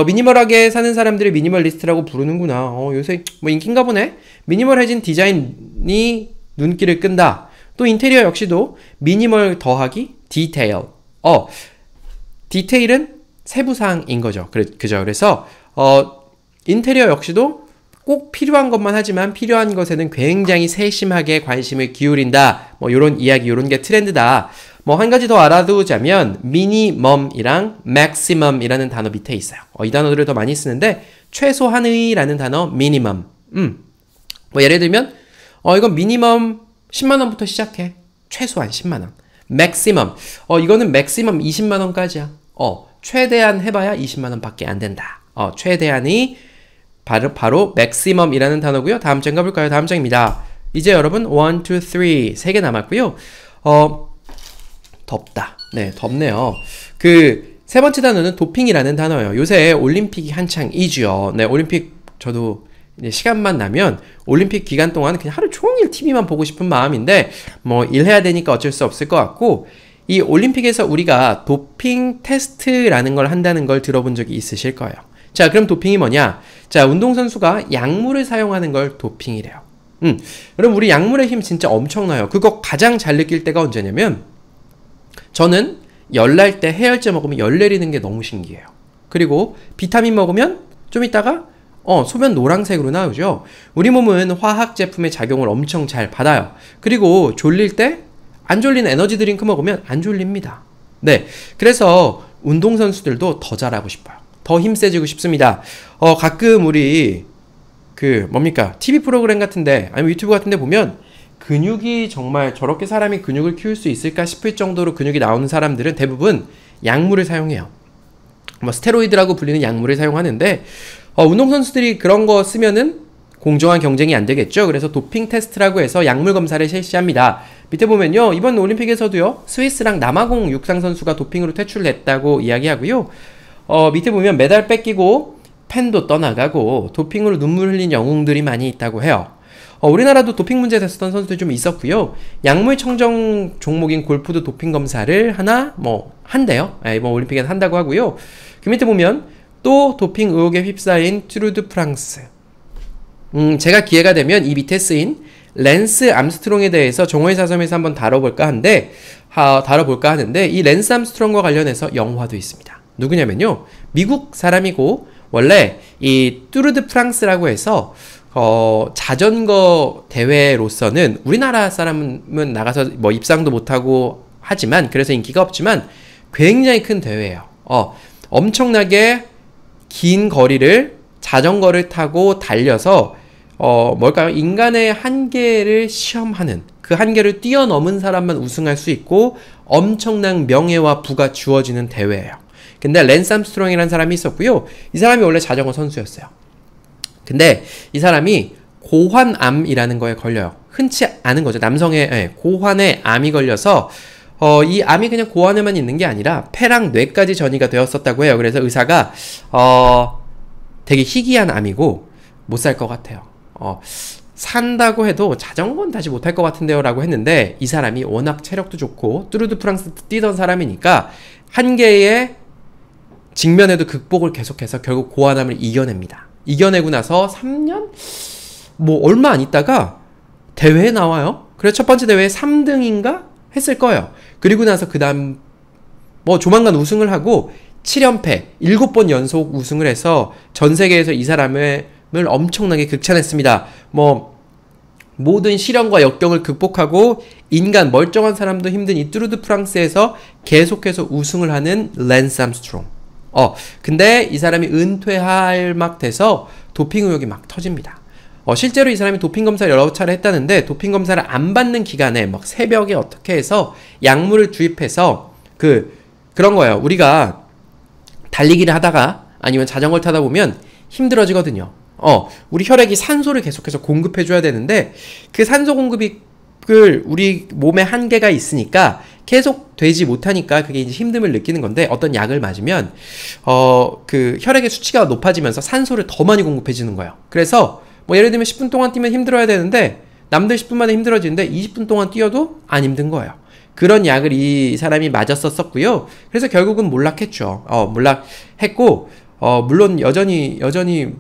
미니멀하게 사는 사람들을 미니멀리스트라고 부르는구나. 요새 뭐 인기인가 보네? 미니멀해진 디자인이 눈길을 끈다. 또 인테리어 역시도 미니멀 더하기 디테일. 디테일은 세부사항인 거죠. 그죠? 그래서, 인테리어 역시도 꼭 필요한 것만 하지만 필요한 것에는 굉장히 세심하게 관심을 기울인다. 뭐 요런 이야기, 요런 게 트렌드다. 뭐 한 가지 더 알아두자면 미니멈이랑 맥시멈이라는 단어 밑에 있어요. 이 단어들을 더 많이 쓰는데 최소한의라는 단어 미니멈. 뭐 예를 들면 이건 미니멈 10만 원부터 시작해. 최소한 10만 원. 맥시멈. 이거는 맥시멈 20만 원까지야. 최대한 해봐야 20만 원밖에 안 된다. 최대한이 바로 맥시멈이라는 단어고요. 다음 장 가볼까요? 다음 장입니다. 이제 여러분 1, 2, 3 3개 남았고요. 덥다. 네, 덥네요. 세 번째 단어는 도핑이라는 단어예요. 요새 올림픽이 한창이죠. 네, 올림픽 저도 시간만 나면 올림픽 기간 동안 그냥 하루 종일 TV만 보고 싶은 마음인데 뭐 일해야 되니까 어쩔 수 없을 것 같고 이 올림픽에서 우리가 도핑 테스트라는 걸 한다는 걸 들어본 적이 있으실 거예요. 자, 그럼 도핑이 뭐냐? 자, 운동선수가 약물을 사용하는 걸 도핑이래요. 그럼 우리 약물의 힘 진짜 엄청나요. 그거 가장 잘 느낄 때가 언제냐면 저는 열날 때 해열제 먹으면 열 내리는 게 너무 신기해요. 그리고 비타민 먹으면 좀 이따가 소변 노란색으로 나오죠. 우리 몸은 화학 제품의 작용을 엄청 잘 받아요. 그리고 졸릴 때 안 졸리는 에너지 드링크 먹으면 안 졸립니다. 네, 그래서 운동선수들도 더 잘하고 싶어요. 더 힘세지고 싶습니다. 가끔 우리 TV 프로그램 같은데 아니면 유튜브 같은데 보면 근육이 정말 저렇게 사람이 근육을 키울 수 있을까 싶을 정도로 근육이 나오는 사람들은 대부분 약물을 사용해요. 뭐 스테로이드라고 불리는 약물을 사용하는데 운동선수들이 그런 거 쓰면은 공정한 경쟁이 안 되겠죠. 그래서 도핑 테스트라고 해서 약물 검사를 실시합니다. 밑에 보면요. 이번 올림픽에서도요. 스위스랑 남아공 육상 선수가 도핑으로 퇴출됐다고 이야기하고요. 밑에 보면 메달 뺏기고 펜도 떠나가고 도핑으로 눈물 흘린 영웅들이 많이 있다고 해요. 우리나라도 도핑 문제 됐었던 선수들이 좀 있었고요. 약물 청정 종목인 골프도 도핑 검사를 한대요. 이번 올림픽에서 한다고 하고요. 그 밑에 보면 또 도핑 의혹에 휩싸인 트루드 프랑스. 제가 기회가 되면 이 밑에 쓰인 랜스 암스트롱에 대해서 정오의 사점에서 한번 다뤄볼까 하는데 이 랜스 암스트롱과 관련해서 영화도 있습니다. 누구냐면요, 미국 사람이고 원래 이 뚜르 드 프랑스라고 해서 자전거 대회로서는 우리나라 사람은 나가서 뭐 입상도 못하고 하지만, 그래서 인기가 없지만 굉장히 큰 대회예요. 엄청나게 긴 거리를 자전거를 타고 달려서 뭘까요? 인간의 한계를 시험하는, 그 한계를 뛰어넘은 사람만 우승할 수 있고 엄청난 명예와 부가 주어지는 대회예요. 근데 랜스 암스트롱이라는 사람이 있었고요. 이 사람이 원래 자전거 선수였어요. 근데 이 사람이 고환암이라는 거에 걸려요. 흔치 않은 거죠. 남성의 고환에 암이 걸려서 이 암이 그냥 고환에만 있는 게 아니라 폐랑 뇌까지 전이가 되었었다고 해요. 그래서 의사가 되게 희귀한 암이고 못 살 것 같아요. 산다고 해도 자전거는 다시 못할 것 같은데요 라고 했는데, 이 사람이 워낙 체력도 좋고 뚜르 드 프랑스 뛰던 사람이니까 한계에 직면에도 극복을 계속해서 결국 고환암을 이겨냅니다. 이겨내고 나서 3년? 뭐 얼마 안 있다가 대회에 나와요. 그래서 첫 번째 대회에 3등인가? 했을 거예요. 그리고 나서 그 다음 뭐 조만간 우승을 하고 7연패 7번 연속 우승을 해서 전 세계에서 이 사람을 엄청나게 극찬했습니다. 뭐 모든 시련과 역경을 극복하고 인간 멀쩡한 사람도 힘든 이 뚜르 드 프랑스에서 계속해서 우승을 하는 랜스 암스트롱. 근데 이 사람이 은퇴할 막 돼서 도핑 의혹이 막 터집니다. 실제로 이 사람이 도핑 검사를 여러 차례 했다는데, 도핑 검사를 안 받는 기간에 막 새벽에 어떻게 해서 약물을 주입해서 그런 거예요. 우리가 달리기를 하다가 아니면 자전거를 타다 보면 힘들어지거든요. 우리 혈액이 산소를 계속해서 공급해줘야 되는데, 그 산소 공급이 우리 몸에 한계가 있으니까 계속 되지 못하니까 그게 이제 힘듦을 느끼는 건데, 어떤 약을 맞으면 그 혈액의 수치가 높아지면서 산소를 더 많이 공급해주는 거예요. 그래서 뭐 예를 들면 10분 동안 뛰면 힘들어야 되는데 남들 10분 만에 힘들어지는데 20분 동안 뛰어도 안 힘든 거예요. 그런 약을 이 사람이 맞았었고요. 그래서 결국은 몰락했죠. 몰락했고 물론 여전히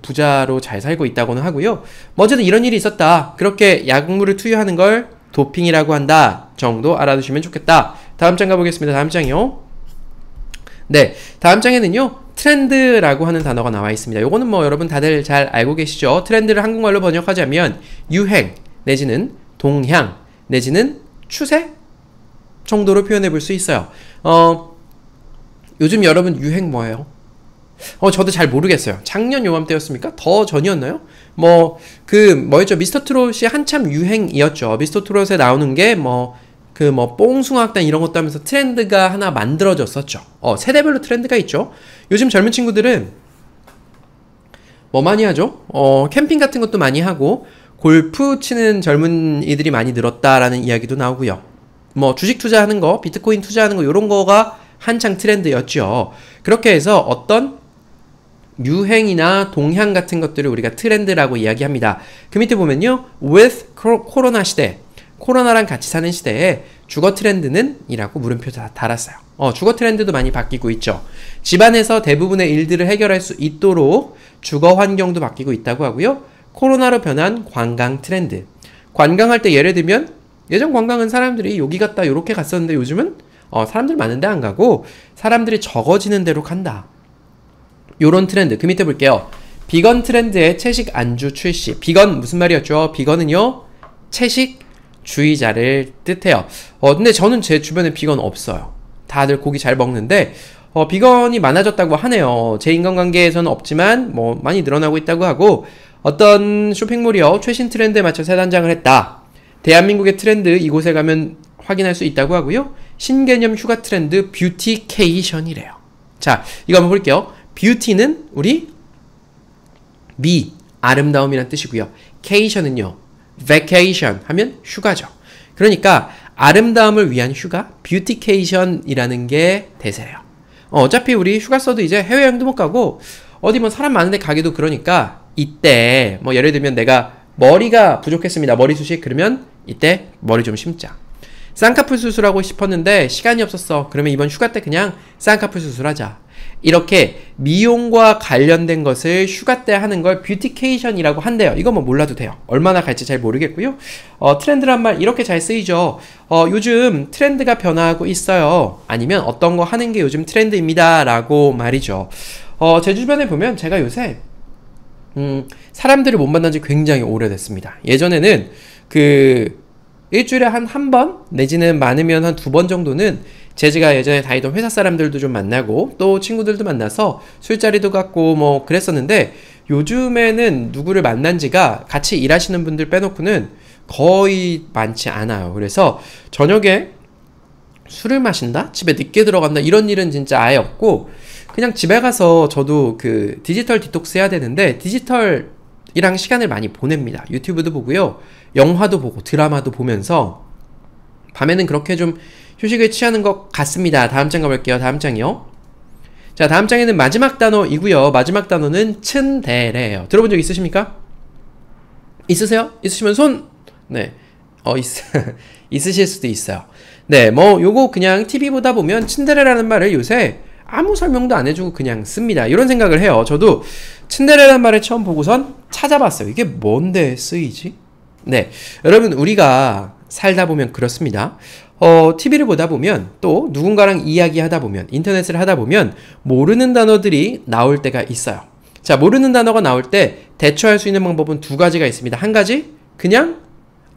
부자로 잘 살고 있다고는 하고요. 뭐 어쨌든 이런 일이 있었다. 그렇게 약물을 투여하는 걸 도핑이라고 한다 정도 알아두시면 좋겠다. 다음 장 가보겠습니다. 다음 장이요. 네, 다음 장에는요, 트렌드라고 하는 단어가 나와 있습니다. 요거는 뭐 여러분 다들 잘 알고 계시죠? 트렌드를 한국말로 번역하자면 유행 내지는 동향 내지는 추세 정도로 표현해 볼 수 있어요. 요즘 여러분 유행 뭐예요? 저도 잘 모르겠어요. 작년 요맘때였습니까? 더 전이었나요? 뭐였죠? 미스터 트롯이 한참 유행이었죠. 미스터 트롯에 나오는 게 뽕숭아학당 이런 것도 하면서 트렌드가 하나 만들어졌었죠. 세대별로 트렌드가 있죠. 요즘 젊은 친구들은 뭐 많이 하죠? 캠핑 같은 것도 많이 하고, 골프 치는 젊은이들이 많이 늘었다라는 이야기도 나오고요. 뭐 주식 투자하는 거, 비트코인 투자하는 거, 요런 거가 한창 트렌드였죠. 그렇게 해서 어떤 유행이나 동향 같은 것들을 우리가 트렌드라고 이야기합니다. 그 밑에 보면요, with 코로나 시대, 코로나랑 같이 사는 시대에 주거 트렌드는 이라고 물음표 달았어요. 주거 트렌드도 많이 바뀌고 있죠. 집안에서 대부분의 일들을 해결할 수 있도록 주거 환경도 바뀌고 있다고 하고요. 코로나로 변한 관광 트렌드. 관광할 때 예를 들면 예전 관광은 사람들이 여기 갔다 요렇게 갔었는데 요즘은 사람들 많은데 안 가고 사람들이 적어지는 대로 간다. 요런 트렌드. 그 밑에 볼게요. 비건 트렌드의 채식 안주 출시. 비건 무슨 말이었죠? 비건은요, 채식주의자를 뜻해요. 근데 저는 제 주변에 비건 없어요. 다들 고기 잘 먹는데 비건이 많아졌다고 하네요. 제 인간관계에서는 없지만 뭐 많이 늘어나고 있다고 하고, 어떤 쇼핑몰이요, 최신 트렌드에 맞춰 새 단장을 했다. 대한민국의 트렌드 이곳에 가면 확인할 수 있다고 하고요. 신개념 휴가 트렌드 뷰티케이션이래요. 자, 이거 한번 볼게요. 뷰티는 우리 아름다움이란 뜻이고요. 케이션은요, vacation 하면 휴가죠. 그러니까 아름다움을 위한 휴가, 뷰티케이션이라는 게 대세예요. 어차피 우리 휴가 써도 이제 해외여행도 못 가고 어디 뭐 사람 많은데 가기도 그러니까, 이때 뭐 예를 들면 내가 머리가 부족했습니다. 머리숱이. 그러면 이때 머리 좀 심자. 쌍꺼풀 수술하고 싶었는데 시간이 없었어. 그러면 이번 휴가 때 그냥 쌍꺼풀 수술하자. 이렇게 미용과 관련된 것을 휴가 때 하는 걸 뷰티케이션이라고 한대요. 이거 뭐 몰라도 돼요. 얼마나 갈지 잘 모르겠고요. 트렌드란 말 이렇게 잘 쓰이죠. 요즘 트렌드가 변화하고 있어요. 아니면 어떤 거 하는 게 요즘 트렌드입니다 라고 말이죠. 제 주변에 보면 제가 요새 사람들을 못 만난 지 굉장히 오래됐습니다. 예전에는 일주일에 한 번 내지는 많으면 한 2번 정도는 제가 예전에 다니던 회사 사람들도 좀 만나고 또 친구들도 만나서 술자리도 갖고 뭐 그랬었는데, 요즘에는 누구를 만난 지가 같이 일하시는 분들 빼놓고는 거의 많지 않아요. 그래서 저녁에 술을 마신다? 집에 늦게 들어간다? 이런 일은 진짜 아예 없고, 그냥 집에 가서 저도 디지털 디톡스 해야 되는데 디지털이랑 시간을 많이 보냅니다. 유튜브도 보고요, 영화도 보고 드라마도 보면서 밤에는 그렇게 좀 휴식을 취하는 것 같습니다. 다음 장 가볼게요. 다음 장이요. 자, 다음 장에는 마지막 단어이고요. 마지막 단어는 츤데레예요. 들어본 적 있으십니까? 있으세요? 있으시면 손! 네. 있으실 수도 있어요. 네, 뭐 요거 그냥 TV 보다 보면 츤데레라는 말을 요새 아무 설명도 안 해주고 그냥 씁니다. 이런 생각을 해요. 저도 츤데레라는 말을 처음 보고선 찾아봤어요. 이게 뭔데 쓰이지? 네, 여러분, 우리가 살다 보면 그렇습니다. TV를 보다 보면, 또 누군가랑 이야기하다 보면, 인터넷을 하다 보면 모르는 단어들이 나올 때가 있어요. 자, 모르는 단어가 나올 때 대처할 수 있는 방법은 2가지가 있습니다. 한 가지, 그냥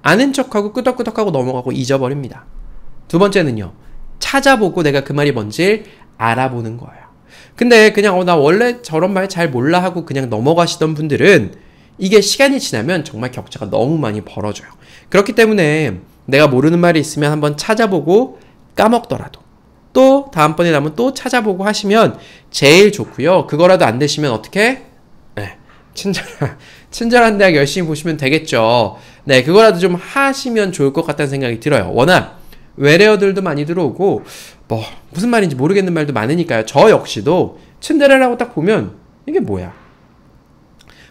아는 척하고 끄덕끄덕하고 넘어가고 잊어버립니다. 2번째는요, 찾아보고 내가 그 말이 뭔지 알아보는 거예요. 근데 그냥 나 원래 저런 말 잘 몰라 하고 그냥 넘어가시던 분들은 이게 시간이 지나면 정말 격차가 너무 많이 벌어져요. 그렇기 때문에 내가 모르는 말이 있으면 한번 찾아보고 까먹더라도 또 다음번에 나면 또 찾아보고 하시면 제일 좋고요. 그거라도 안 되시면 어떻게? 네, 친절한 대학 열심히 보시면 되겠죠. 네, 그거라도 좀 하시면 좋을 것 같다는 생각이 들어요. 워낙 외래어들도 많이 들어오고 뭐 무슨 말인지 모르겠는 말도 많으니까요. 저 역시도 츤데레라고 딱 보면 이게 뭐야?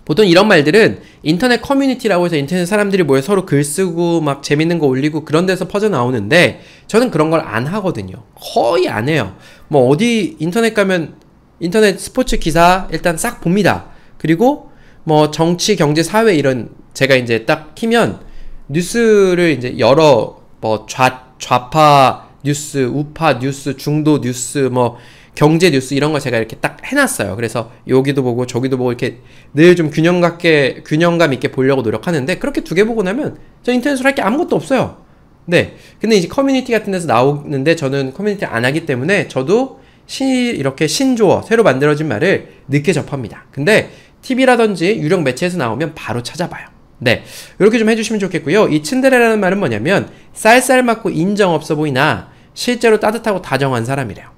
보통 이런 말들은 인터넷 커뮤니티라고 해서 인터넷 사람들이 모여 서로 글 쓰고 막 재밌는 거 올리고 그런 데서 퍼져 나오는데, 저는 그런 걸 안 하거든요. 거의 안 해요. 뭐 어디 인터넷 가면 인터넷 스포츠 기사 일단 싹 봅니다. 그리고 뭐 정치, 경제, 사회 이런, 제가 이제 딱 키면 뉴스를 이제 여러 뭐 좌파 뉴스, 우파 뉴스, 중도 뉴스, 뭐 경제 뉴스 이런 거 제가 이렇게 딱 해놨어요. 그래서 여기도 보고 저기도 보고 이렇게 늘 좀 균형감 있게 보려고 노력하는데, 그렇게 2개 보고 나면 저 인터넷으로 할 게 아무것도 없어요. 네. 근데 이제 커뮤니티 같은 데서 나오는데 저는 커뮤니티 안 하기 때문에 저도 이렇게 신조어, 새로 만들어진 말을 늦게 접합니다. 근데 TV라든지 유령 매체에서 나오면 바로 찾아봐요. 네, 이렇게 좀 해주시면 좋겠고요. 이 츤데레라는 말은 뭐냐면 쌀쌀 맞고 인정 없어 보이나 실제로 따뜻하고 다정한 사람이래요.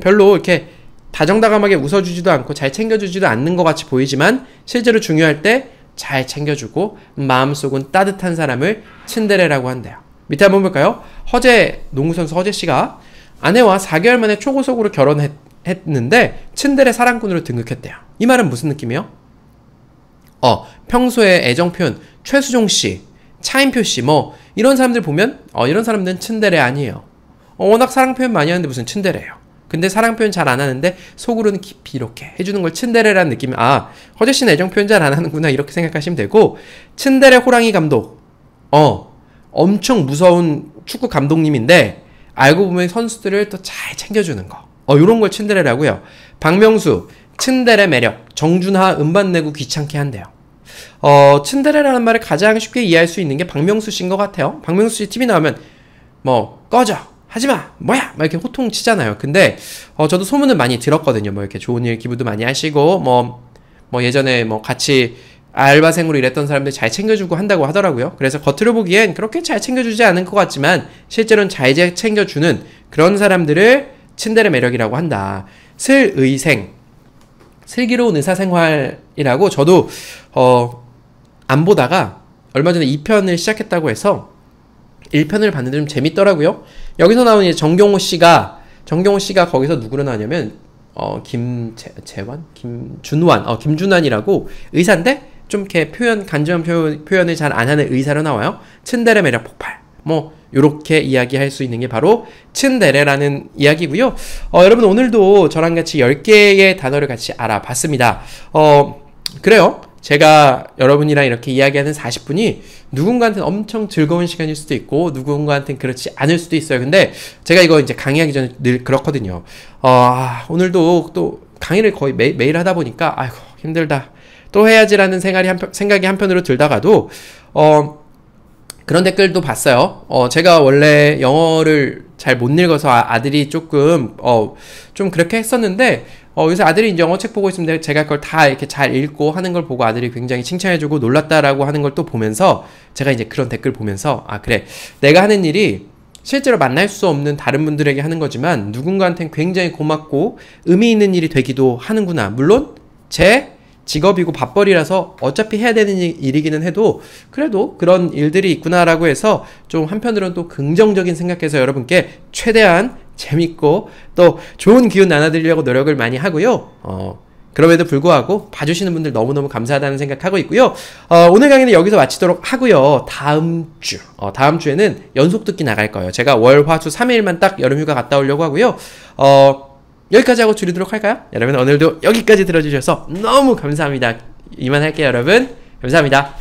별로 이렇게 다정다감하게 웃어주지도 않고 잘 챙겨주지도 않는 것 같이 보이지만 실제로 중요할 때 잘 챙겨주고 마음속은 따뜻한 사람을 츤데레라고 한대요. 밑에 한번 볼까요? 농구선수 허재씨가 아내와 4개월 만에 초고속으로 결혼했는데 츤데레 사랑꾼으로 등극했대요. 이 말은 무슨 느낌이에요? 평소에 애정 표현, 최수종씨, 차인표씨 뭐 이런 사람들 보면 이런 사람들은 츤데레 아니에요. 워낙 사랑 표현 많이 하는데 무슨 츤데레예요. 근데 사랑 표현 잘 안 하는데 속으로는 깊이 이렇게 해주는 걸 츤데레라는 느낌이, 허재씨는 애정 표현 잘 안 하는구나 이렇게 생각하시면 되고, 츤데레 호랑이 감독, 엄청 무서운 축구 감독님인데 알고 보면 선수들을 또 잘 챙겨주는 거, 요런 걸 츤데레라고요. 박명수, 츤데레 매력, 정준하 음반 내고 귀찮게 한대요. 츤데레라는 말을 가장 쉽게 이해할 수 있는 게 박명수 씨인 것 같아요. 박명수 씨 TV 나오면 뭐 꺼져, 하지마, 뭐야 막 이렇게 호통 치잖아요. 근데 저도 소문을 많이 들었거든요. 뭐 이렇게 좋은 일 기부도 많이 하시고 뭐 예전에 뭐 같이 알바생으로 일했던 사람들 잘 챙겨주고 한다고 하더라고요. 그래서 겉으로 보기엔 그렇게 잘 챙겨주지 않을 것 같지만 실제로는 잘 챙겨주는 그런 사람들을 츤데레 매력이라고 한다. 슬기로운 의사생활이라고 저도 안 보다가 얼마 전에 2편을 시작했다고 해서 1편을 봤는데 좀 재밌더라고요. 여기서 나오는 정경호 씨가 거기서 누구로 나오냐면 김준환이라고 의사인데 좀 이렇게 간지한 표현을 잘 안 하는 의사로 나와요. 츤데레 매력 폭발. 뭐 요렇게 이야기할 수 있는 게 바로 츤데레라는 이야기고요. 여러분 오늘도 저랑 같이 10개의 단어를 같이 알아봤습니다. 그래요. 제가 여러분이랑 이렇게 이야기하는 40분이 누군가한테는 엄청 즐거운 시간일 수도 있고 누군가한테는 그렇지 않을 수도 있어요. 근데 제가 이거 이제 강의하기 전에 늘 그렇거든요. 오늘도 또 강의를 거의 매일 하다 보니까 아이고 힘들다. 또 해야지라는 생각이 한편으로 들다가도 그런 댓글도 봤어요. 제가 원래 영어를 잘 못 읽어서 아들이 조금 좀 그렇게 했었는데 요새 아들이 이제 영어책 보고 있으면 제가 그걸 다 이렇게 잘 읽고 하는 걸 보고 아들이 굉장히 칭찬해주고 놀랐다라고 하는 걸 또 보면서 제가 이제 그런 댓글 보면서 그래 내가 하는 일이 실제로 만날 수 없는 다른 분들에게 하는 거지만 누군가한테는 굉장히 고맙고 의미 있는 일이 되기도 하는구나. 물론 제 직업이고 밥벌이라서 어차피 해야 되는 일이기는 해도 그래도 그런 일들이 있구나라고 해서 좀 한편으로는 또 긍정적인 생각해서 여러분께 최대한 재밌고 또 좋은 기운 나눠드리려고 노력을 많이 하고요. 그럼에도 불구하고 봐주시는 분들 너무너무 감사하다는 생각하고 있고요. 오늘 강의는 여기서 마치도록 하고요. 다음 주에는 연속 듣기 나갈 거예요. 제가 월, 화, 수 3일만 딱 여름휴가 갔다 오려고 하고요. 여기까지 하고 줄이도록 할까요? 여러분 오늘도 여기까지 들어주셔서 너무 감사합니다. 이만 할게요 여러분. 감사합니다.